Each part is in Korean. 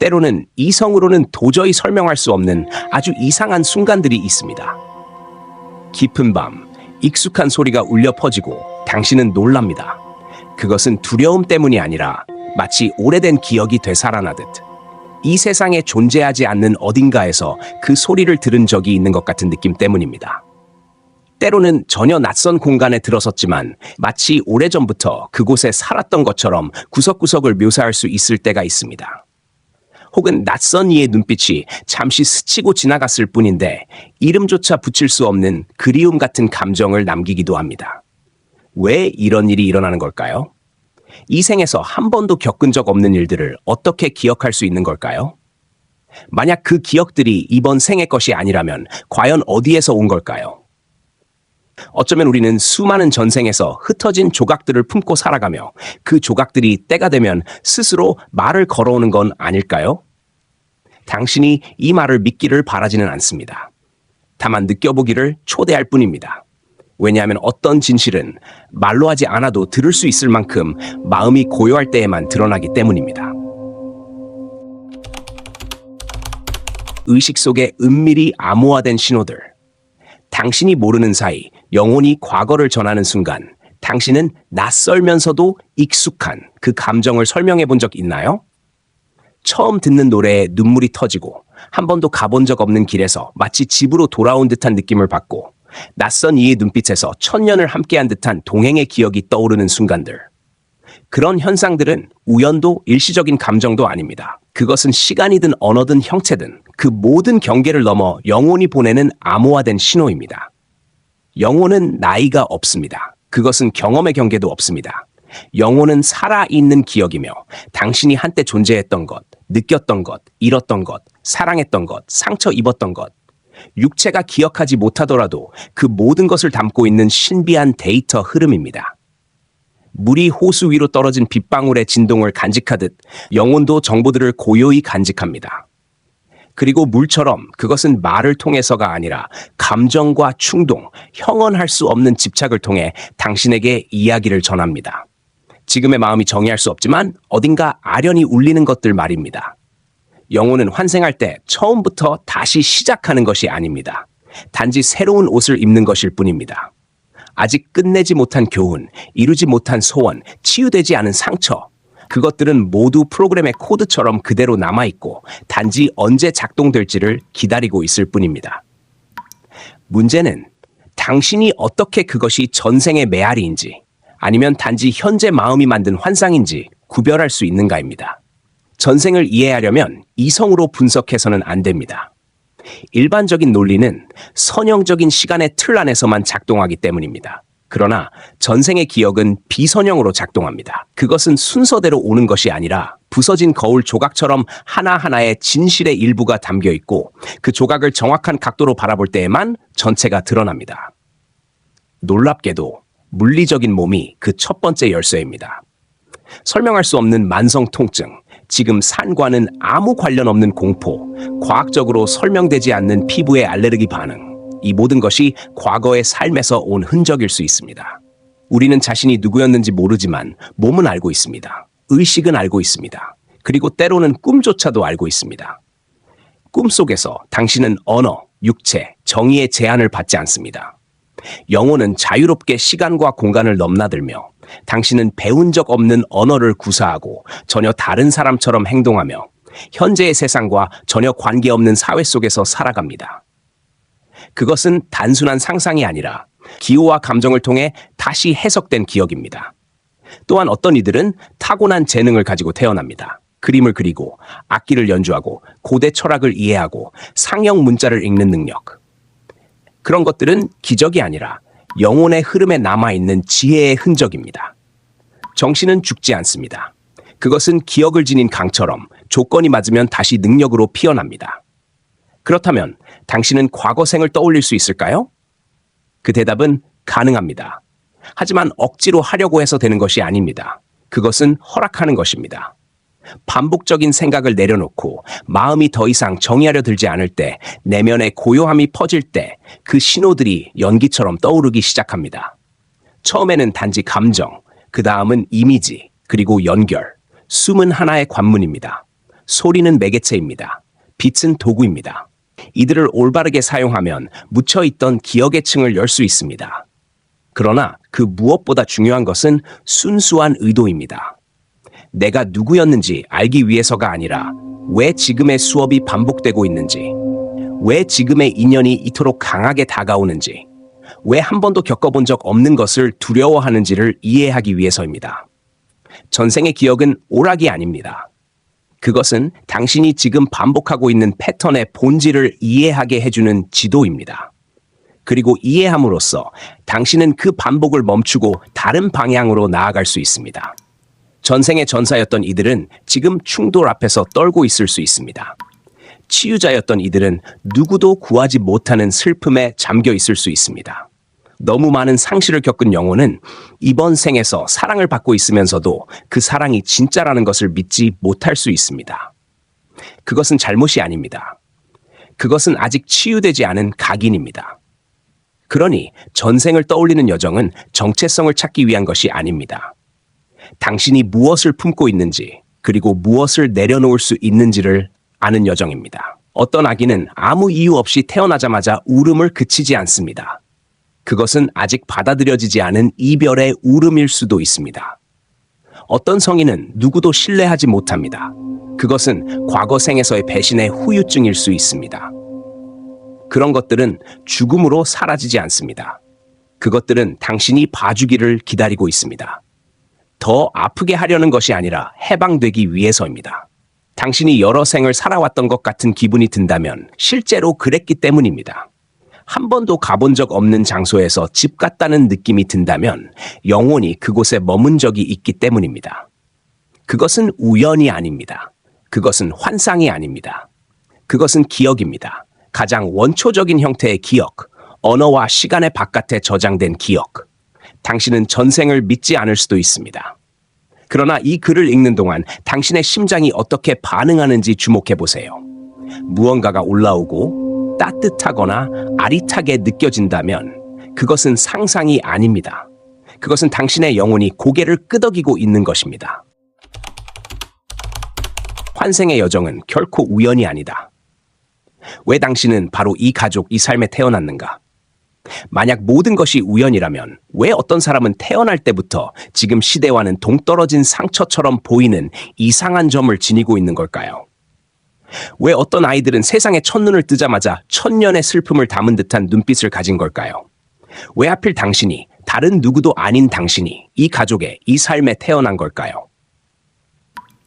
때로는 이성으로는 도저히 설명할 수 없는 아주 이상한 순간들이 있습니다. 깊은 밤, 익숙한 소리가 울려 퍼지고 당신은 놀랍니다. 그것은 두려움 때문이 아니라 마치 오래된 기억이 되살아나듯 이 세상에 존재하지 않는 어딘가에서 그 소리를 들은 적이 있는 것 같은 느낌 때문입니다. 때로는 전혀 낯선 공간에 들어섰지만 마치 오래전부터 그곳에 살았던 것처럼 구석구석을 묘사할 수 있을 때가 있습니다. 혹은 낯선 이의 눈빛이 잠시 스치고 지나갔을 뿐인데 이름조차 붙일 수 없는 그리움 같은 감정을 남기기도 합니다. 왜 이런 일이 일어나는 걸까요? 이 생에서 한 번도 겪은 적 없는 일들을 어떻게 기억할 수 있는 걸까요? 만약 그 기억들이 이번 생의 것이 아니라면 과연 어디에서 온 걸까요? 어쩌면 우리는 수많은 전생에서 흩어진 조각들을 품고 살아가며 그 조각들이 때가 되면 스스로 말을 걸어오는 건 아닐까요? 당신이 이 말을 믿기를 바라지는 않습니다. 다만 느껴보기를 초대할 뿐입니다. 왜냐하면 어떤 진실은 말로 하지 않아도 들을 수 있을 만큼 마음이 고요할 때에만 드러나기 때문입니다. 의식 속에 은밀히 암호화된 신호들. 당신이 모르는 사이 영혼이 과거를 전하는 순간 당신은 낯설면서도 익숙한 그 감정을 설명해 본 적 있나요? 처음 듣는 노래에 눈물이 터지고 한 번도 가본 적 없는 길에서 마치 집으로 돌아온 듯한 느낌을 받고 낯선 이의 눈빛에서 천년을 함께한 듯한 동행의 기억이 떠오르는 순간들. 그런 현상들은 우연도 일시적인 감정도 아닙니다. 그것은 시간이든 언어든 형체든 그 모든 경계를 넘어 영혼이 보내는 암호화된 신호입니다. 영혼은 나이가 없습니다. 그것은 경험의 경계도 없습니다. 영혼은 살아있는 기억이며 당신이 한때 존재했던 것, 느꼈던 것, 잃었던 것, 사랑했던 것, 상처 입었던 것, 육체가 기억하지 못하더라도 그 모든 것을 담고 있는 신비한 데이터 흐름입니다. 물이 호수 위로 떨어진 빗방울의 진동을 간직하듯 영혼도 정보들을 고요히 간직합니다. 그리고 물처럼 그것은 말을 통해서가 아니라 감정과 충동, 형언할 수 없는 집착을 통해 당신에게 이야기를 전합니다. 지금의 마음이 정의할 수 없지만 어딘가 아련히 울리는 것들 말입니다. 영혼은 환생할 때 처음부터 다시 시작하는 것이 아닙니다. 단지 새로운 옷을 입는 것일 뿐입니다. 아직 끝내지 못한 교훈, 이루지 못한 소원, 치유되지 않은 상처, 그것들은 모두 프로그램의 코드처럼 그대로 남아있고 단지 언제 작동될지를 기다리고 있을 뿐입니다. 문제는 당신이 어떻게 그것이 전생의 메아리인지 아니면 단지 현재 마음이 만든 환상인지 구별할 수 있는가입니다. 전생을 이해하려면 이성으로 분석해서는 안 됩니다. 일반적인 논리는 선형적인 시간의 틀 안에서만 작동하기 때문입니다. 그러나 전생의 기억은 비선형으로 작동합니다. 그것은 순서대로 오는 것이 아니라 부서진 거울 조각처럼 하나하나의 진실의 일부가 담겨 있고 그 조각을 정확한 각도로 바라볼 때에만 전체가 드러납니다. 놀랍게도 물리적인 몸이 그 첫 번째 열쇠입니다. 설명할 수 없는 만성 통증, 지금 산과는 아무 관련 없는 공포, 과학적으로 설명되지 않는 피부의 알레르기 반응, 이 모든 것이 과거의 삶에서 온 흔적일 수 있습니다. 우리는 자신이 누구였는지 모르지만 몸은 알고 있습니다. 의식은 알고 있습니다. 그리고 때로는 꿈조차도 알고 있습니다. 꿈속에서 당신은 언어, 육체, 정의의 제한을 받지 않습니다. 영혼은 자유롭게 시간과 공간을 넘나들며 당신은 배운 적 없는 언어를 구사하고 전혀 다른 사람처럼 행동하며 현재의 세상과 전혀 관계없는 사회 속에서 살아갑니다. 그것은 단순한 상상이 아니라 기호와 감정을 통해 다시 해석된 기억입니다. 또한 어떤 이들은 타고난 재능을 가지고 태어납니다. 그림을 그리고 악기를 연주하고 고대 철학을 이해하고 상형 문자를 읽는 능력. 그런 것들은 기적이 아니라 영혼의 흐름에 남아있는 지혜의 흔적입니다. 정신은 죽지 않습니다. 그것은 기억을 지닌 강처럼 조건이 맞으면 다시 능력으로 피어납니다. 그렇다면 당신은 과거생을 떠올릴 수 있을까요? 그 대답은 가능합니다. 하지만 억지로 하려고 해서 되는 것이 아닙니다. 그것은 허락하는 것입니다. 반복적인 생각을 내려놓고 마음이 더 이상 정의하려 들지 않을 때, 내면의 고요함이 퍼질 때 그 신호들이 연기처럼 떠오르기 시작합니다. 처음에는 단지 감정, 그 다음은 이미지, 그리고 연결, 숨은 하나의 관문입니다. 소리는 매개체입니다. 빛은 도구입니다. 이들을 올바르게 사용하면 묻혀있던 기억의 층을 열 수 있습니다. 그러나 그 무엇보다 중요한 것은 순수한 의도입니다. 내가 누구였는지 알기 위해서가 아니라 왜 지금의 수업이 반복되고 있는지, 왜 지금의 인연이 이토록 강하게 다가오는지, 왜 한 번도 겪어본 적 없는 것을 두려워하는지를 이해하기 위해서입니다. 전생의 기억은 오락이 아닙니다. 그것은 당신이 지금 반복하고 있는 패턴의 본질을 이해하게 해주는 지도입니다. 그리고 이해함으로써 당신은 그 반복을 멈추고 다른 방향으로 나아갈 수 있습니다. 전생의 전사였던 이들은 지금 충돌 앞에서 떨고 있을 수 있습니다. 치유자였던 이들은 누구도 구하지 못하는 슬픔에 잠겨 있을 수 있습니다. 너무 많은 상실을 겪은 영혼은 이번 생에서 사랑을 받고 있으면서도 그 사랑이 진짜라는 것을 믿지 못할 수 있습니다. 그것은 잘못이 아닙니다. 그것은 아직 치유되지 않은 각인입니다. 그러니 전생을 떠올리는 여정은 정체성을 찾기 위한 것이 아닙니다. 당신이 무엇을 품고 있는지, 그리고 무엇을 내려놓을 수 있는지를 아는 여정입니다. 어떤 아기는 아무 이유 없이 태어나자마자 울음을 그치지 않습니다. 그것은 아직 받아들여지지 않은 이별의 울음일 수도 있습니다. 어떤 성인은 누구도 신뢰하지 못합니다. 그것은 과거 생에서의 배신의 후유증일 수 있습니다. 그런 것들은 죽음으로 사라지지 않습니다. 그것들은 당신이 봐주기를 기다리고 있습니다. 더 아프게 하려는 것이 아니라 해방되기 위해서입니다. 당신이 여러 생을 살아왔던 것 같은 기분이 든다면 실제로 그랬기 때문입니다. 한 번도 가본 적 없는 장소에서 집 같다는 느낌이 든다면 영원히 그곳에 머문 적이 있기 때문입니다. 그것은 우연이 아닙니다. 그것은 환상이 아닙니다. 그것은 기억입니다. 가장 원초적인 형태의 기억, 언어와 시간의 바깥에 저장된 기억. 당신은 전생을 믿지 않을 수도 있습니다. 그러나 이 글을 읽는 동안 당신의 심장이 어떻게 반응하는지 주목해 보세요. 무언가가 올라오고 따뜻하거나 아릿하게 느껴진다면 그것은 상상이 아닙니다. 그것은 당신의 영혼이 고개를 끄덕이고 있는 것입니다. 환생의 여정은 결코 우연이 아니다. 왜 당신은 바로 이 가족, 이 삶에 태어났는가? 만약 모든 것이 우연이라면 왜 어떤 사람은 태어날 때부터 지금 시대와는 동떨어진 상처처럼 보이는 이상한 점을 지니고 있는 걸까요? 왜 어떤 아이들은 세상에 첫눈을 뜨자마자 천년의 슬픔을 담은 듯한 눈빛을 가진 걸까요? 왜 하필 당신이, 다른 누구도 아닌 당신이 이 가족의, 이 삶에 태어난 걸까요?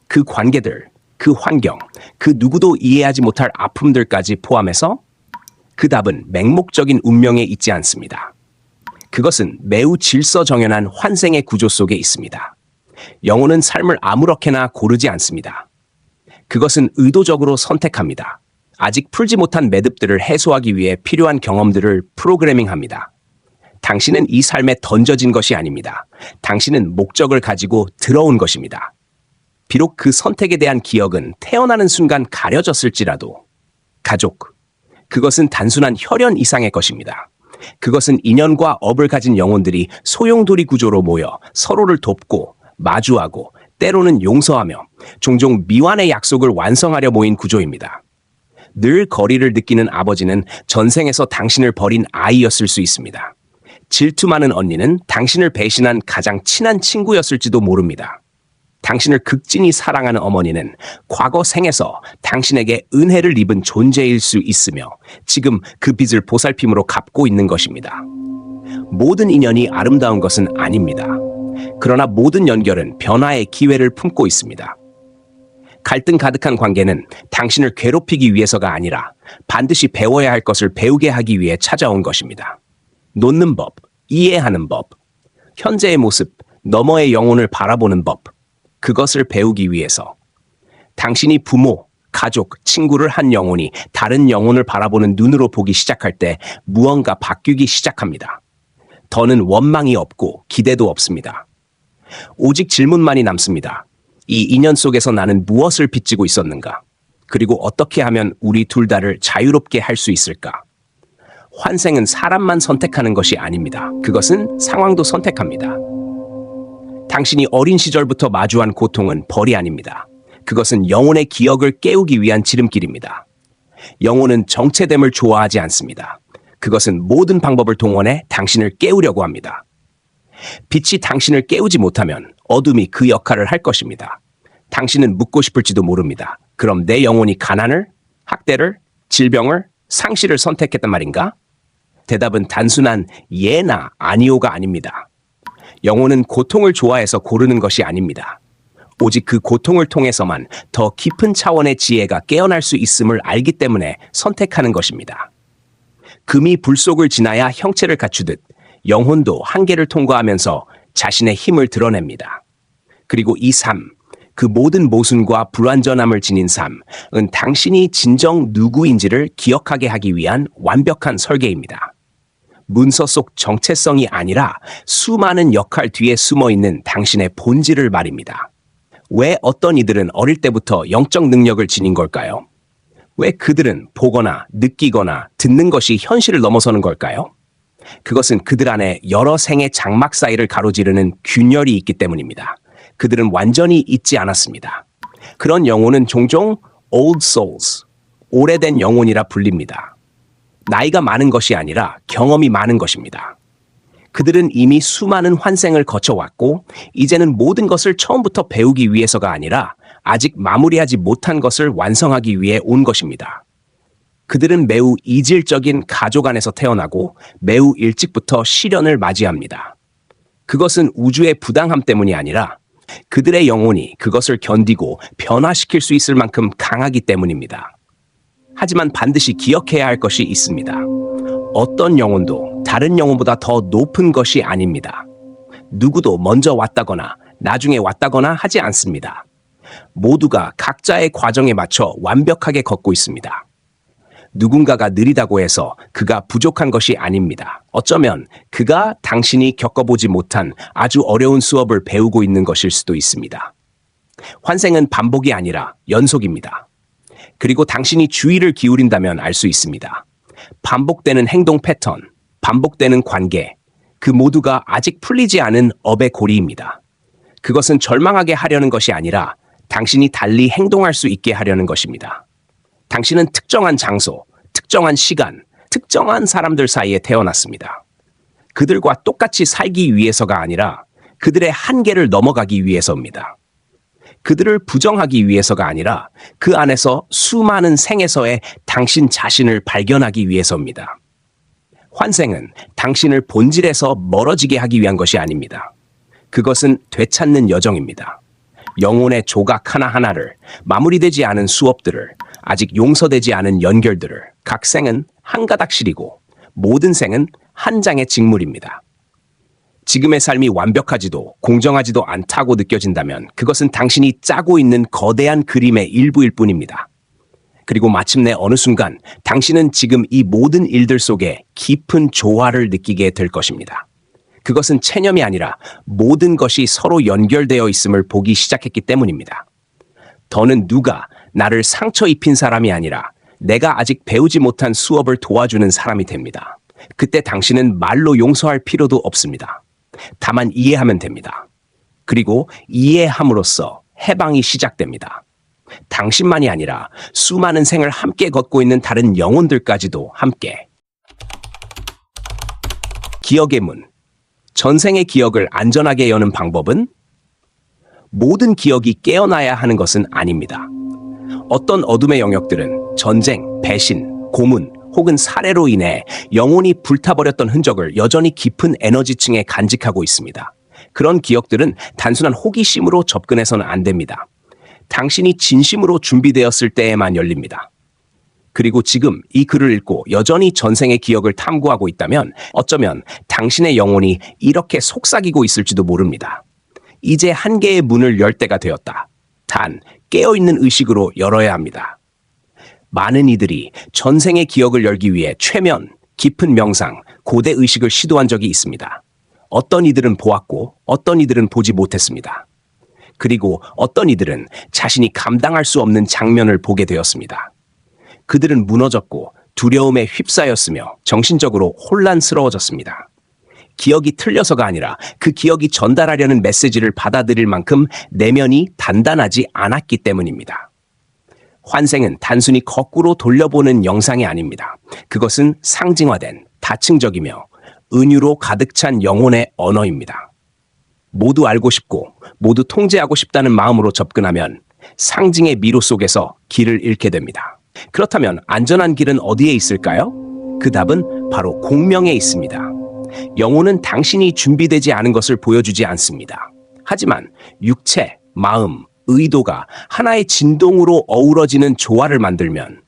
그 관계들, 그 환경, 그 누구도 이해하지 못할 아픔들까지 포함해서 그 답은 맹목적인 운명에 있지 않습니다. 그것은 매우 질서정연한 환생의 구조 속에 있습니다. 영혼은 삶을 아무렇게나 고르지 않습니다. 그것은 의도적으로 선택합니다. 아직 풀지 못한 매듭들을 해소하기 위해 필요한 경험들을 프로그래밍합니다. 당신은 이 삶에 던져진 것이 아닙니다. 당신은 목적을 가지고 들어온 것입니다. 비록 그 선택에 대한 기억은 태어나는 순간 가려졌을지라도 가족, 그것은 단순한 혈연 이상의 것입니다. 그것은 인연과 업을 가진 영혼들이 소용돌이 구조로 모여 서로를 돕고 마주하고 때로는 용서하며 종종 미완의 약속을 완성하려 모인 구조입니다. 늘 거리를 느끼는 아버지는 전생에서 당신을 버린 아이였을 수 있습니다. 질투 많은 언니는 당신을 배신한 가장 친한 친구였을지도 모릅니다. 당신을 극진히 사랑하는 어머니는 과거 생에서 당신에게 은혜를 입은 존재일 수 있으며 지금 그 빚을 보살핌으로 갚고 있는 것입니다. 모든 인연이 아름다운 것은 아닙니다. 그러나 모든 연결은 변화의 기회를 품고 있습니다. 갈등 가득한 관계는 당신을 괴롭히기 위해서가 아니라 반드시 배워야 할 것을 배우게 하기 위해 찾아온 것입니다. 놓는 법, 이해하는 법, 현재의 모습, 너머의 영혼을 바라보는 법, 그것을 배우기 위해서 당신이 부모, 가족, 친구를 한 영혼이 다른 영혼을 바라보는 눈으로 보기 시작할 때 무언가 바뀌기 시작합니다. 더는 원망이 없고 기대도 없습니다. 오직 질문만이 남습니다. 이 인연 속에서 나는 무엇을 빚지고 있었는가? 그리고 어떻게 하면 우리 둘 다를 자유롭게 할 수 있을까? 환생은 사람만 선택하는 것이 아닙니다. 그것은 상황도 선택합니다. 당신이 어린 시절부터 마주한 고통은 벌이 아닙니다. 그것은 영혼의 기억을 깨우기 위한 지름길입니다. 영혼은 정체됨을 좋아하지 않습니다. 그것은 모든 방법을 동원해 당신을 깨우려고 합니다. 빛이 당신을 깨우지 못하면 어둠이 그 역할을 할 것입니다. 당신은 묻고 싶을지도 모릅니다. 그럼 내 영혼이 가난을, 학대를, 질병을, 상실을 선택했단 말인가? 대답은 단순한 예나 아니오가 아닙니다. 영혼은 고통을 좋아해서 고르는 것이 아닙니다. 오직 그 고통을 통해서만 더 깊은 차원의 지혜가 깨어날 수 있음을 알기 때문에 선택하는 것입니다. 금이 불 속을 지나야 형체를 갖추듯 영혼도 한계를 통과하면서 자신의 힘을 드러냅니다. 그리고 이 삶, 그 모든 모순과 불완전함을 지닌 삶은 당신이 진정 누구인지를 기억하게 하기 위한 완벽한 설계입니다. 문서 속 정체성이 아니라 수많은 역할 뒤에 숨어있는 당신의 본질을 말입니다. 왜 어떤 이들은 어릴 때부터 영적 능력을 지닌 걸까요? 왜 그들은 보거나 느끼거나 듣는 것이 현실을 넘어서는 걸까요? 그것은 그들 안에 여러 생의 장막 사이를 가로지르는 균열이 있기 때문입니다. 그들은 완전히 잊지 않았습니다. 그런 영혼은 종종 old souls, 오래된 영혼이라 불립니다. 나이가 많은 것이 아니라 경험이 많은 것입니다. 그들은 이미 수많은 환생을 거쳐왔고 이제는 모든 것을 처음부터 배우기 위해서가 아니라 아직 마무리하지 못한 것을 완성하기 위해 온 것입니다. 그들은 매우 이질적인 가족 안에서 태어나고 매우 일찍부터 시련을 맞이합니다. 그것은 우주의 부당함 때문이 아니라 그들의 영혼이 그것을 견디고 변화시킬 수 있을 만큼 강하기 때문입니다. 하지만 반드시 기억해야 할 것이 있습니다. 어떤 영혼도 다른 영혼보다 더 높은 것이 아닙니다. 누구도 먼저 왔다거나 나중에 왔다거나 하지 않습니다. 모두가 각자의 과정에 맞춰 완벽하게 걷고 있습니다. 누군가가 느리다고 해서 그가 부족한 것이 아닙니다. 어쩌면 그가 당신이 겪어보지 못한 아주 어려운 수업을 배우고 있는 것일 수도 있습니다. 환생은 반복이 아니라 연속입니다. 그리고 당신이 주의를 기울인다면 알 수 있습니다. 반복되는 행동 패턴, 반복되는 관계, 그 모두가 아직 풀리지 않은 업의 고리입니다. 그것은 절망하게 하려는 것이 아니라 당신이 달리 행동할 수 있게 하려는 것입니다. 당신은 특정한 장소, 특정한 시간, 특정한 사람들 사이에 태어났습니다. 그들과 똑같이 살기 위해서가 아니라 그들의 한계를 넘어가기 위해서입니다. 그들을 부정하기 위해서가 아니라 그 안에서 수많은 생에서의 당신 자신을 발견하기 위해서입니다. 환생은 당신을 본질에서 멀어지게 하기 위한 것이 아닙니다. 그것은 되찾는 여정입니다. 영혼의 조각 하나하나를, 마무리되지 않은 수업들을, 아직 용서되지 않은 연결들을 각 생은 한 가닥씩이고 모든 생은 한 장의 직물입니다. 지금의 삶이 완벽하지도 공정하지도 않다고 느껴진다면 그것은 당신이 짜고 있는 거대한 그림의 일부일 뿐입니다. 그리고 마침내 어느 순간 당신은 지금 이 모든 일들 속에 깊은 조화를 느끼게 될 것입니다. 그것은 체념이 아니라 모든 것이 서로 연결되어 있음을 보기 시작했기 때문입니다. 더는 누가 나를 상처 입힌 사람이 아니라 내가 아직 배우지 못한 수업을 도와주는 사람이 됩니다. 그때 당신은 말로 용서할 필요도 없습니다. 다만 이해하면 됩니다. 그리고 이해함으로써 해방이 시작됩니다. 당신만이 아니라 수많은 생을 함께 걷고 있는 다른 영혼들까지도 함께. 기억의 문. 전생의 기억을 안전하게 여는 방법은? 모든 기억이 깨어나야 하는 것은 아닙니다. 어떤 어둠의 영역들은 전쟁, 배신, 고문 혹은 살해로 인해 영혼이 불타버렸던 흔적을 여전히 깊은 에너지층에 간직하고 있습니다. 그런 기억들은 단순한 호기심으로 접근해서는 안 됩니다. 당신이 진심으로 준비되었을 때에만 열립니다. 그리고 지금 이 글을 읽고 여전히 전생의 기억을 탐구하고 있다면 어쩌면 당신의 영혼이 이렇게 속삭이고 있을지도 모릅니다. 이제 한계의 문을 열 때가 되었다. 단, 깨어있는 의식으로 열어야 합니다. 많은 이들이 전생의 기억을 열기 위해 최면, 깊은 명상, 고대 의식을 시도한 적이 있습니다. 어떤 이들은 보았고 어떤 이들은 보지 못했습니다. 그리고 어떤 이들은 자신이 감당할 수 없는 장면을 보게 되었습니다. 그들은 무너졌고 두려움에 휩싸였으며 정신적으로 혼란스러워졌습니다. 기억이 틀려서가 아니라 그 기억이 전달하려는 메시지를 받아들일 만큼 내면이 단단하지 않았기 때문입니다. 환생은 단순히 거꾸로 돌려보는 영상이 아닙니다. 그것은 상징화된 다층적이며 은유로 가득 찬 영혼의 언어입니다. 모두 알고 싶고 모두 통제하고 싶다는 마음으로 접근하면 상징의 미로 속에서 길을 잃게 됩니다. 그렇다면 안전한 길은 어디에 있을까요? 그 답은 바로 공명에 있습니다. 영혼은 당신이 준비되지 않은 것을 보여주지 않습니다. 하지만 육체, 마음, 의도가 하나의 진동으로 어우러지는 조화를 만들면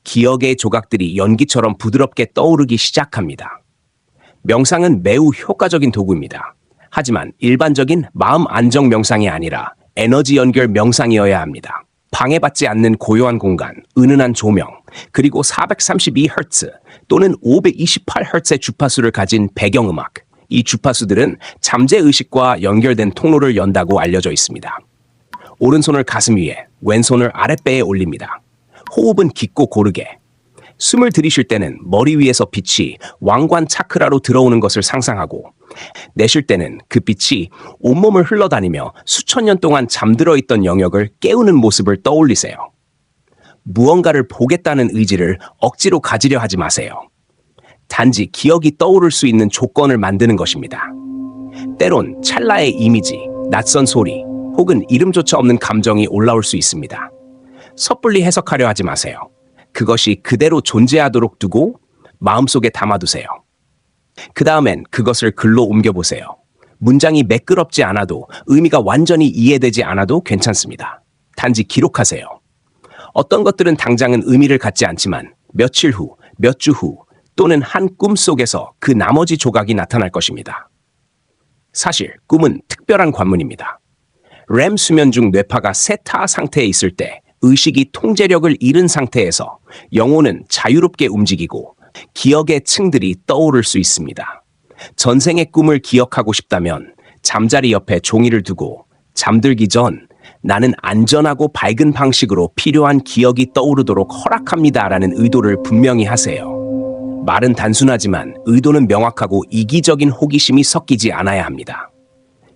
기억의 조각들이 연기처럼 부드럽게 떠오르기 시작합니다. 명상은 매우 효과적인 도구입니다. 하지만 일반적인 마음 안정 명상이 아니라 에너지 연결 명상이어야 합니다. 방해받지 않는 고요한 공간, 은은한 조명, 그리고 432Hz 또는 528Hz의 주파수를 가진 배경음악. 이 주파수들은 잠재의식과 연결된 통로를 연다고 알려져 있습니다. 오른손을 가슴 위에, 왼손을 아랫배에 올립니다. 호흡은 깊고 고르게. 숨을 들이쉴 때는 머리 위에서 빛이 왕관 차크라로 들어오는 것을 상상하고, 내쉴 때는 그 빛이 온몸을 흘러다니며 수천 년 동안 잠들어 있던 영역을 깨우는 모습을 떠올리세요. 무언가를 보겠다는 의지를 억지로 가지려 하지 마세요. 단지 기억이 떠오를 수 있는 조건을 만드는 것입니다. 때론 찰나의 이미지, 낯선 소리, 혹은 이름조차 없는 감정이 올라올 수 있습니다. 섣불리 해석하려 하지 마세요. 그것이 그대로 존재하도록 두고 마음속에 담아두세요. 그 다음엔 그것을 글로 옮겨보세요. 문장이 매끄럽지 않아도 의미가 완전히 이해되지 않아도 괜찮습니다. 단지 기록하세요. 어떤 것들은 당장은 의미를 갖지 않지만 며칠 후, 몇 주 후 또는 한 꿈 속에서 그 나머지 조각이 나타날 것입니다. 사실 꿈은 특별한 관문입니다. 렘 수면 중 뇌파가 세타 상태에 있을 때 의식이 통제력을 잃은 상태에서 영혼은 자유롭게 움직이고 기억의 층들이 떠오를 수 있습니다. 전생의 꿈을 기억하고 싶다면 잠자리 옆에 종이를 두고 잠들기 전 나는 안전하고 밝은 방식으로 필요한 기억이 떠오르도록 허락합니다라는 의도를 분명히 하세요. 말은 단순하지만 의도는 명확하고 이기적인 호기심이 섞이지 않아야 합니다.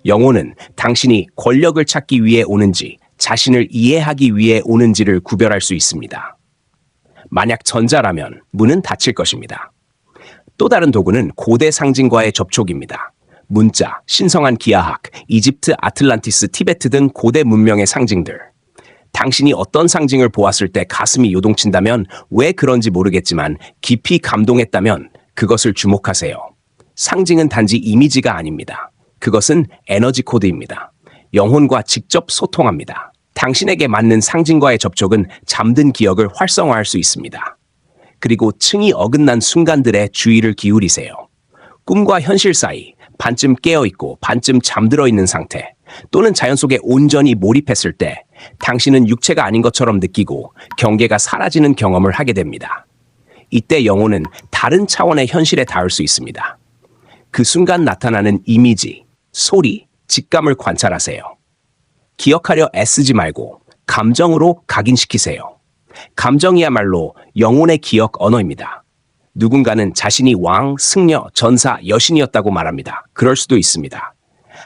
영혼은 당신이 권력을 찾기 위해 오는지 자신을 이해하기 위해 오는지를 구별할 수 있습니다. 만약 전자라면 문은 닫힐 것입니다. 또 다른 도구는 고대 상징과의 접촉입니다. 문자, 신성한 기하학, 이집트, 아틀란티스, 티베트 등 고대 문명의 상징들. 당신이 어떤 상징을 보았을 때 가슴이 요동친다면 왜 그런지 모르겠지만 깊이 감동했다면 그것을 주목하세요. 상징은 단지 이미지가 아닙니다. 그것은 에너지 코드입니다. 영혼과 직접 소통합니다. 당신에게 맞는 상징과의 접촉은 잠든 기억을 활성화할 수 있습니다. 그리고 층이 어긋난 순간들에 주의를 기울이세요. 꿈과 현실 사이, 반쯤 깨어있고 반쯤 잠들어 있는 상태, 또는 자연 속에 온전히 몰입했을 때 당신은 육체가 아닌 것처럼 느끼고 경계가 사라지는 경험을 하게 됩니다. 이때 영혼은 다른 차원의 현실에 닿을 수 있습니다. 그 순간 나타나는 이미지, 소리, 직감을 관찰하세요. 기억하려 애쓰지 말고 감정으로 각인시키세요. 감정이야말로 영혼의 기억 언어입니다. 누군가는 자신이 왕, 승려, 전사, 여신이었다고 말합니다. 그럴 수도 있습니다.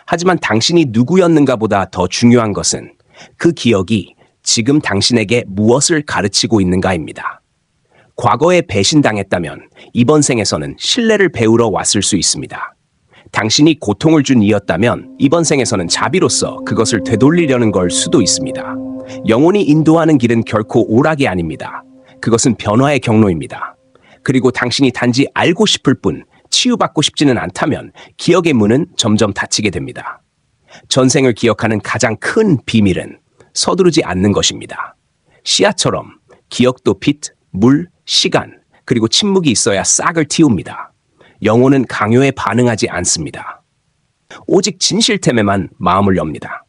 하지만 당신이 누구였는가 보다 더 중요한 것은 그 기억이 지금 당신에게 무엇을 가르치고 있는가입니다. 과거에 배신당했다면 이번 생에서는 신뢰를 배우러 왔을 수 있습니다. 당신이 고통을 준 이였다면 이번 생에서는 자비로서 그것을 되돌리려는 걸 수도 있습니다. 영혼이 인도하는 길은 결코 오락이 아닙니다. 그것은 변화의 경로입니다. 그리고 당신이 단지 알고 싶을 뿐 치유받고 싶지는 않다면 기억의 문은 점점 닫히게 됩니다. 전생을 기억하는 가장 큰 비밀은 서두르지 않는 것입니다. 씨앗처럼 기억도 빛, 물, 시간, 그리고 침묵이 있어야 싹을 틔웁니다. 영혼은 강요에 반응하지 않습니다. 오직 진실템에만 마음을 엽니다.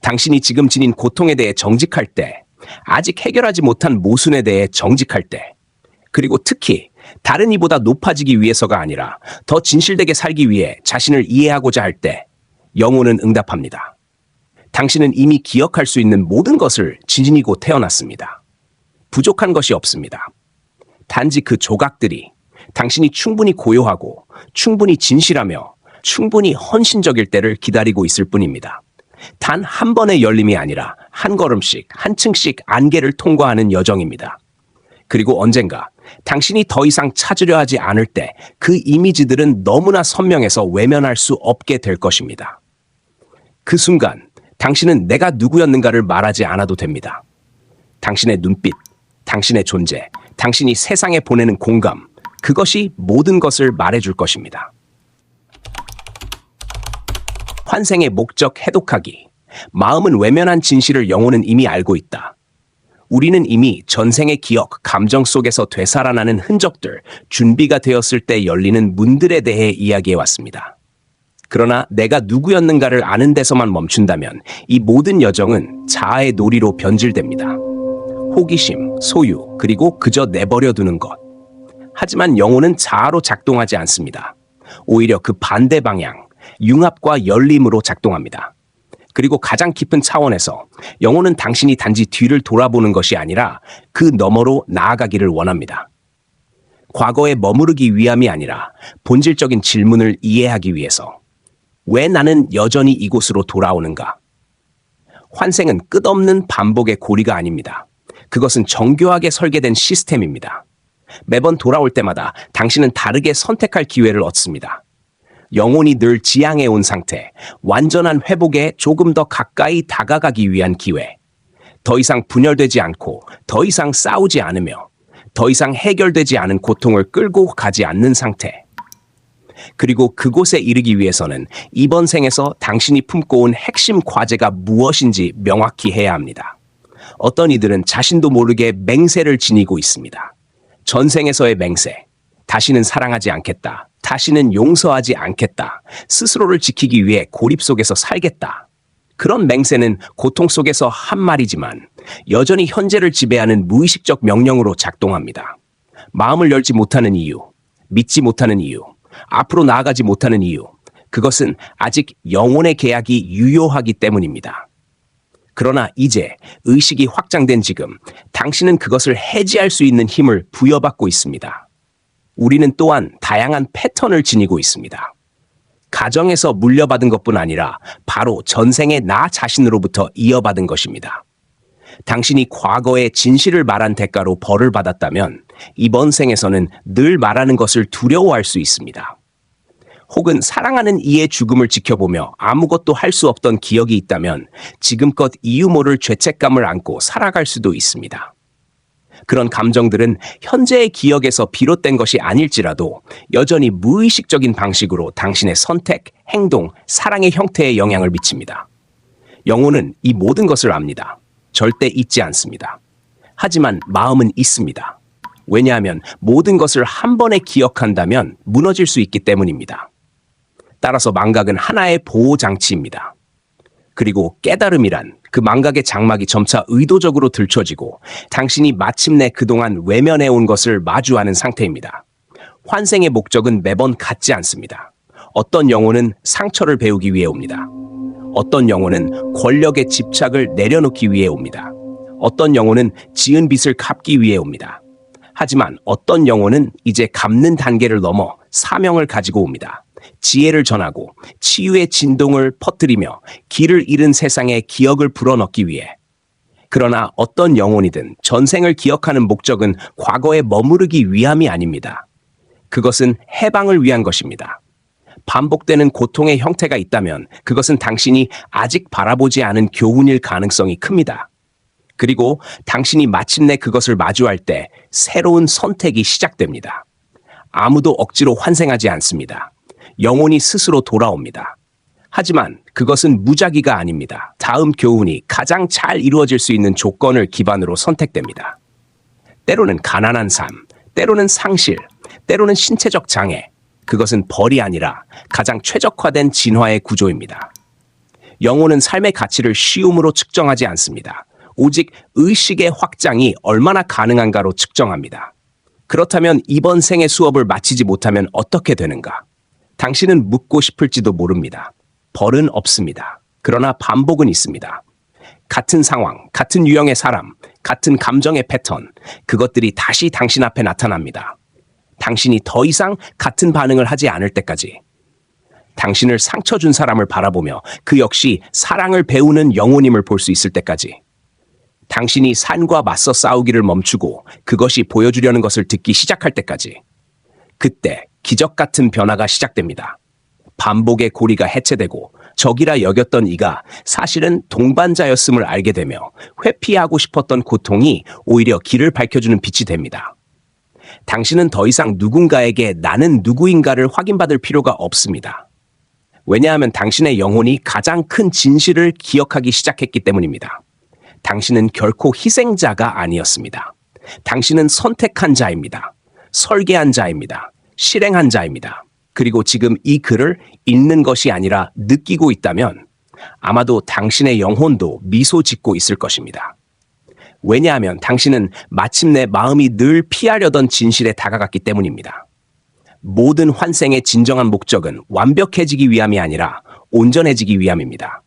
당신이 지금 지닌 고통에 대해 정직할 때, 아직 해결하지 못한 모순에 대해 정직할 때, 그리고 특히 다른 이보다 높아지기 위해서가 아니라 더 진실되게 살기 위해 자신을 이해하고자 할 때 영혼은 응답합니다. 당신은 이미 기억할 수 있는 모든 것을 지니고 태어났습니다. 부족한 것이 없습니다. 단지 그 조각들이 당신이 충분히 고요하고 충분히 진실하며 충분히 헌신적일 때를 기다리고 있을 뿐입니다. 단 한 번의 열림이 아니라 한 걸음씩, 한 층씩 안개를 통과하는 여정입니다. 그리고 언젠가 당신이 더 이상 찾으려 하지 않을 때 그 이미지들은 너무나 선명해서 외면할 수 없게 될 것입니다. 그 순간 당신은 내가 누구였는가를 말하지 않아도 됩니다. 당신의 눈빛, 당신의 존재, 당신이 세상에 보내는 공감, 그것이 모든 것을 말해줄 것입니다. 환생의 목적 해독하기. 마음은 외면한 진실을 영혼은 이미 알고 있다. 우리는 이미 전생의 기억, 감정 속에서 되살아나는 흔적들, 준비가 되었을 때 열리는 문들에 대해 이야기해왔습니다. 그러나 내가 누구였는가를 아는 데서만 멈춘다면 이 모든 여정은 자아의 놀이로 변질됩니다. 호기심, 소유, 그리고 그저 내버려두는 것. 하지만 영혼은 자아로 작동하지 않습니다. 오히려 그 반대 방향, 융합과 열림으로 작동합니다. 그리고 가장 깊은 차원에서 영혼은 당신이 단지 뒤를 돌아보는 것이 아니라 그 너머로 나아가기를 원합니다. 과거에 머무르기 위함이 아니라 본질적인 질문을 이해하기 위해서. 왜 나는 여전히 이곳으로 돌아오는가? 환생은 끝없는 반복의 고리가 아닙니다. 그것은 정교하게 설계된 시스템입니다. 매번 돌아올 때마다 당신은 다르게 선택할 기회를 얻습니다. 영혼이 늘 지향해온 상태, 완전한 회복에 조금 더 가까이 다가가기 위한 기회. 더 이상 분열되지 않고, 더 이상 싸우지 않으며, 더 이상 해결되지 않은 고통을 끌고 가지 않는 상태. 그리고 그곳에 이르기 위해서는 이번 생에서 당신이 품고 온 핵심 과제가 무엇인지 명확히 해야 합니다. 어떤 이들은 자신도 모르게 맹세를 지니고 있습니다. 전생에서의 맹세. 다시는 사랑하지 않겠다. 다시는 용서하지 않겠다. 스스로를 지키기 위해 고립 속에서 살겠다. 그런 맹세는 고통 속에서 한 말이지만 여전히 현재를 지배하는 무의식적 명령으로 작동합니다. 마음을 열지 못하는 이유, 믿지 못하는 이유, 앞으로 나아가지 못하는 이유, 그것은 아직 영혼의 계약이 유효하기 때문입니다. 그러나 이제 의식이 확장된 지금 당신은 그것을 해지할 수 있는 힘을 부여받고 있습니다. 우리는 또한 다양한 패턴을 지니고 있습니다. 가정에서 물려받은 것뿐 아니라 바로 전생의 나 자신으로부터 이어받은 것입니다. 당신이 과거의 진실을 말한 대가로 벌을 받았다면 이번 생에서는 늘 말하는 것을 두려워할 수 있습니다. 혹은 사랑하는 이의 죽음을 지켜보며 아무것도 할 수 없던 기억이 있다면 지금껏 이유 모를 죄책감을 안고 살아갈 수도 있습니다. 그런 감정들은 현재의 기억에서 비롯된 것이 아닐지라도 여전히 무의식적인 방식으로 당신의 선택, 행동, 사랑의 형태에 영향을 미칩니다. 영혼은 이 모든 것을 압니다. 절대 잊지 않습니다. 하지만 마음은 잊습니다. 왜냐하면 모든 것을 한 번에 기억한다면 무너질 수 있기 때문입니다. 따라서 망각은 하나의 보호장치입니다. 그리고 깨달음이란 그 망각의 장막이 점차 의도적으로 들춰지고 당신이 마침내 그동안 외면해온 것을 마주하는 상태입니다. 환생의 목적은 매번 같지 않습니다. 어떤 영혼은 상처를 배우기 위해 옵니다. 어떤 영혼은 권력의 집착을 내려놓기 위해 옵니다. 어떤 영혼은 지은 빚을 갚기 위해 옵니다. 하지만 어떤 영혼은 이제 갚는 단계를 넘어 사명을 가지고 옵니다. 지혜를 전하고 치유의 진동을 퍼뜨리며 길을 잃은 세상에 기억을 불어넣기 위해. 그러나 어떤 영혼이든 전생을 기억하는 목적은 과거에 머무르기 위함이 아닙니다. 그것은 해방을 위한 것입니다. 반복되는 고통의 형태가 있다면 그것은 당신이 아직 바라보지 않은 교훈일 가능성이 큽니다. 그리고 당신이 마침내 그것을 마주할 때 새로운 선택이 시작됩니다. 아무도 억지로 환생하지 않습니다. 영혼이 스스로 돌아옵니다. 하지만 그것은 무작위가 아닙니다. 다음 교훈이 가장 잘 이루어질 수 있는 조건을 기반으로 선택됩니다. 때로는 가난한 삶, 때로는 상실, 때로는 신체적 장애, 그것은 벌이 아니라 가장 최적화된 진화의 구조입니다. 영혼은 삶의 가치를 쉬움으로 측정하지 않습니다. 오직 의식의 확장이 얼마나 가능한가로 측정합니다. 그렇다면 이번 생의 수업을 마치지 못하면 어떻게 되는가? 당신은 묻고 싶을지도 모릅니다. 벌은 없습니다. 그러나 반복은 있습니다. 같은 상황, 같은 유형의 사람, 같은 감정의 패턴, 그것들이 다시 당신 앞에 나타납니다. 당신이 더 이상 같은 반응을 하지 않을 때까지. 당신을 상처 준 사람을 바라보며 그 역시 사랑을 배우는 영혼임을 볼 수 있을 때까지. 당신이 산과 맞서 싸우기를 멈추고 그것이 보여주려는 것을 듣기 시작할 때까지. 그때 기적 같은 변화가 시작됩니다. 반복의 고리가 해체되고 적이라 여겼던 이가 사실은 동반자였음을 알게 되며 회피하고 싶었던 고통이 오히려 길을 밝혀주는 빛이 됩니다. 당신은 더 이상 누군가에게 나는 누구인가를 확인받을 필요가 없습니다. 왜냐하면 당신의 영혼이 가장 큰 진실을 기억하기 시작했기 때문입니다. 당신은 결코 희생자가 아니었습니다. 당신은 선택한 자입니다. 설계한 자입니다. 실행한 자입니다. 그리고 지금 이 글을 읽는 것이 아니라 느끼고 있다면 아마도 당신의 영혼도 미소 짓고 있을 것입니다. 왜냐하면 당신은 마침내 마음이 늘 피하려던 진실에 다가갔기 때문입니다. 모든 환생의 진정한 목적은 완벽해지기 위함이 아니라 온전해지기 위함입니다.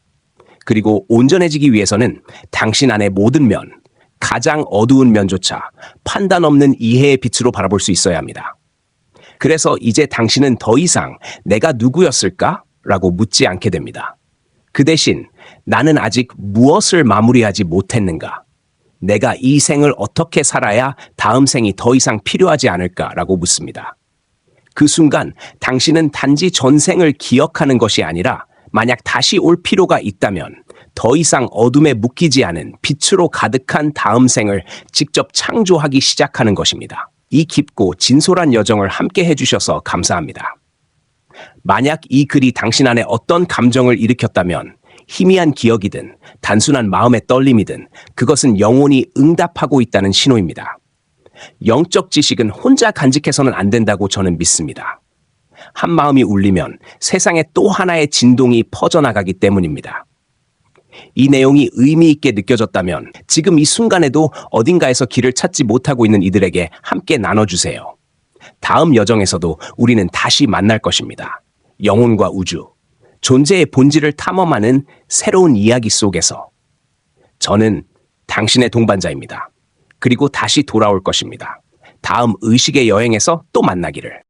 그리고 온전해지기 위해서는 당신 안의 모든 면, 가장 어두운 면조차 판단 없는 이해의 빛으로 바라볼 수 있어야 합니다. 그래서 이제 당신은 더 이상 내가 누구였을까? 라고 묻지 않게 됩니다. 그 대신 나는 아직 무엇을 마무리하지 못했는가? 내가 이 생을 어떻게 살아야 다음 생이 더 이상 필요하지 않을까라고 묻습니다. 그 순간 당신은 단지 전생을 기억하는 것이 아니라 만약 다시 올 필요가 있다면 더 이상 어둠에 묶이지 않은 빛으로 가득한 다음 생을 직접 창조하기 시작하는 것입니다. 이 깊고 진솔한 여정을 함께 해주셔서 감사합니다. 만약 이 글이 당신 안에 어떤 감정을 일으켰다면 희미한 기억이든 단순한 마음의 떨림이든 그것은 영혼이 응답하고 있다는 신호입니다. 영적 지식은 혼자 간직해서는 안 된다고 저는 믿습니다. 한 마음이 울리면 세상에 또 하나의 진동이 퍼져나가기 때문입니다. 이 내용이 의미 있게 느껴졌다면 지금 이 순간에도 어딘가에서 길을 찾지 못하고 있는 이들에게 함께 나눠주세요. 다음 여정에서도 우리는 다시 만날 것입니다. 영혼과 우주, 존재의 본질을 탐험하는 새로운 이야기 속에서. 저는 당신의 동반자입니다. 그리고 다시 돌아올 것입니다. 다음 의식의 여행에서 또 만나기를.